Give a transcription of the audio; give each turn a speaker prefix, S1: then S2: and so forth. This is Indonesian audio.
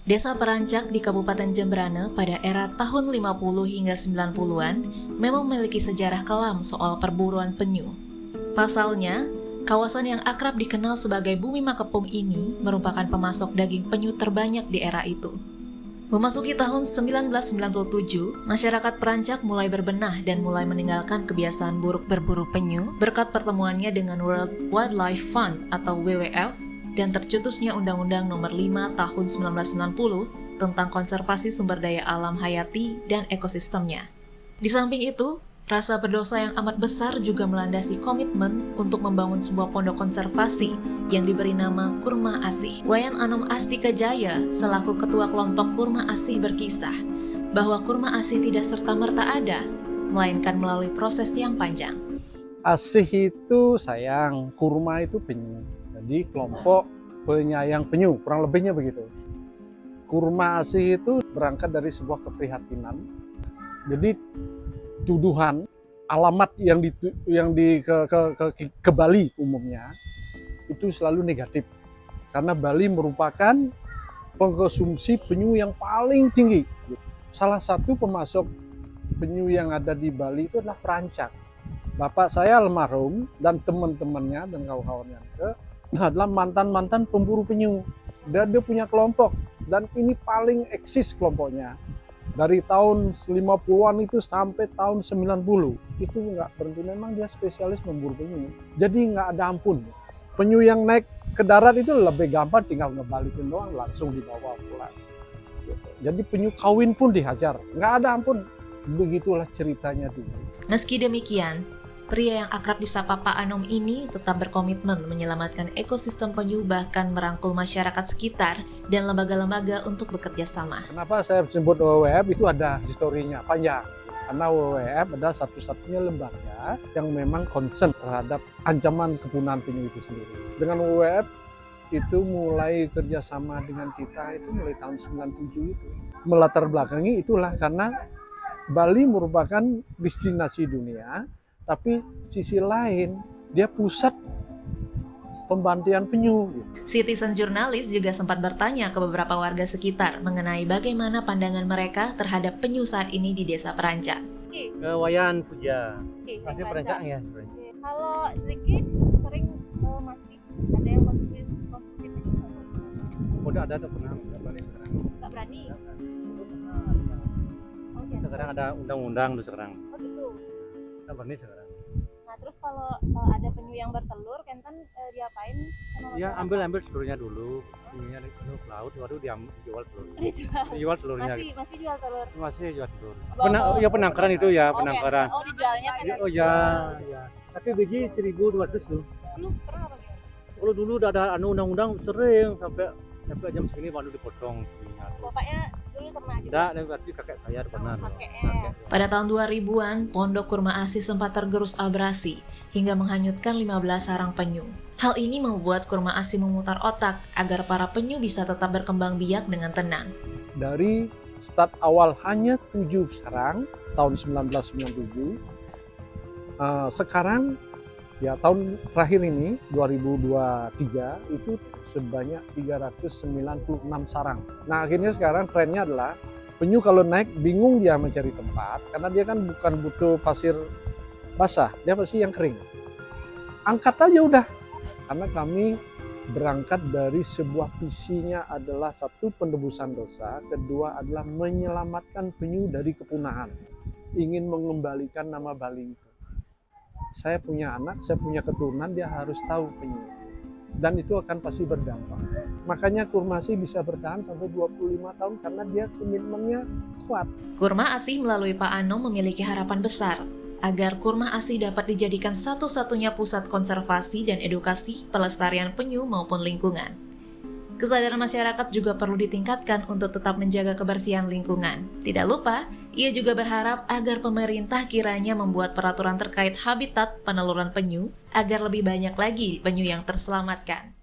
S1: Desa Perancak di Kabupaten Jembrane pada era tahun 50 hingga 90-an memang memiliki sejarah kelam soal perburuan penyu. Pasalnya, kawasan yang akrab dikenal sebagai Bumi Makepung ini merupakan pemasok daging penyu terbanyak di era itu. Memasuki tahun 1997, masyarakat Perancak mulai berbenah dan mulai meninggalkan kebiasaan buruk berburu penyu berkat pertemuannya dengan World Wildlife Fund atau WWF dan tercetusnya Undang-Undang Nomor 5 Tahun 1990 tentang konservasi sumber daya alam hayati dan ekosistemnya. Di samping itu, rasa berdosa yang amat besar juga melandasi komitmen untuk membangun sebuah pondok konservasi yang diberi nama Kurma Asih. Wayan Anom Astika Jaya selaku ketua kelompok Kurma Asih berkisah bahwa Kurma Asih tidak serta-merta ada, melainkan melalui proses yang panjang.
S2: Asih itu sayang, kurma itu penyu. Jadi kelompok penyayang penyu, kurang lebihnya begitu. Kurma Asih itu berangkat dari sebuah keprihatinan. Jadi tuduhan alamat yang ke Bali umumnya itu selalu negatif karena Bali merupakan pengkonsumsi penyu yang paling tinggi. Salah satu pemasok penyu yang ada di Bali itu adalah Perancak. Bapak saya almarhum dan teman-temannya dan kawan-kawannya adalah mantan-mantan pemburu penyu. Dia punya kelompok dan ini paling eksis kelompoknya. Dari tahun 50-an itu sampai tahun 90 itu nggak berhenti, memang dia spesialis memburu penyu. Jadi nggak ada ampun. Penyu yang naik ke darat itu lebih gampang, tinggal ngebalikin doang langsung dibawa pulang. Jadi penyu kawin pun dihajar, nggak ada ampun. Begitulah ceritanya dulu.
S1: Meski demikian, pria yang akrab disapa Pak Anom ini tetap berkomitmen menyelamatkan ekosistem penyu bahkan merangkul masyarakat sekitar dan lembaga-lembaga untuk bekerja sama.
S2: Kenapa saya sebut WWF itu ada historinya panjang. Karena WWF adalah satu-satunya lembaga yang memang concern terhadap ancaman kepunahan penyu itu sendiri. Dengan WWF itu mulai kerjasama dengan kita itu mulai tahun 97 itu. Melatar belakangi itulah karena Bali merupakan destinasi dunia, tapi sisi lain dia pusat pembantian penyu.
S1: Citizen Jurnalis juga sempat bertanya ke beberapa warga sekitar mengenai bagaimana pandangan mereka terhadap penyu saat ini di Desa Perancak.
S3: Wayan Puja,
S4: Masih
S3: Perancak ya.
S4: Kalau sedikit sering masih ada yang konsumsi penyu atau
S3: Udah ada pernah, nggak berani sekarang.
S4: nggak berani? Oh, iya.
S3: Sekarang ada undang-undang tuh sekarang.
S4: Oh gitu.
S3: Nggak berani sekarang.
S4: Nah terus kalau ada penyu yang bertelur, Kenten diapain sama
S3: Ya
S4: masyarakat?
S3: ambil telurnya dulu, ininya di ke laut, baru dijual telur.
S4: Dijual.
S3: Dijual telurnya.
S4: Masih jual telur.
S3: Masih jual telur.
S4: Bawa-
S3: Ya penangkaran itu ya,
S4: Oh,
S3: penangkaran.
S4: Oh dijualnya kan?
S3: Oh ya, ya. Tapi biji 1.200 loh.
S4: Dulu pernah apa gitu?
S3: Kalau dulu udah ada undang-undang sering sampai jam segini baru dipotong.
S4: Bapaknya dulu pernah gitu?
S3: Tidak, berarti kakek saya pernah.
S4: Kakeknya.
S1: Pada tahun 2000-an, Pondok Kurma Asih sempat tergerus abrasi hingga menghanyutkan 15 sarang penyu. Hal ini membuat Kurma Asih memutar otak agar para penyu bisa tetap berkembang biak dengan tenang.
S2: Dari start awal hanya 7 sarang tahun 1997, sekarang ya tahun terakhir ini 2023 itu sebanyak 396 sarang. Nah akhirnya sekarang trennya adalah penyu kalau naik bingung dia mencari tempat karena dia kan bukan butuh pasir basah, dia pasti yang kering. Angkat aja udah. Karena kami berangkat dari sebuah visinya adalah satu, penebusan dosa, kedua adalah menyelamatkan penyu dari kepunahan. Ingin mengembalikan nama Bali itu. Saya punya anak, saya punya keturunan, dia harus tahu penyu. Dan itu akan pasti berdampak. Makanya Kurma Asih bisa bertahan sampai 25 tahun karena dia komitmennya kuat.
S1: Kurma Asih melalui Pak Anom memiliki harapan besar agar Kurma Asih dapat dijadikan satu-satunya pusat konservasi dan edukasi pelestarian penyu maupun lingkungan. Kesadaran masyarakat juga perlu ditingkatkan untuk tetap menjaga kebersihan lingkungan. Tidak lupa, ia juga berharap agar pemerintah kiranya membuat peraturan terkait habitat peneluran penyu agar lebih banyak lagi penyu yang terselamatkan.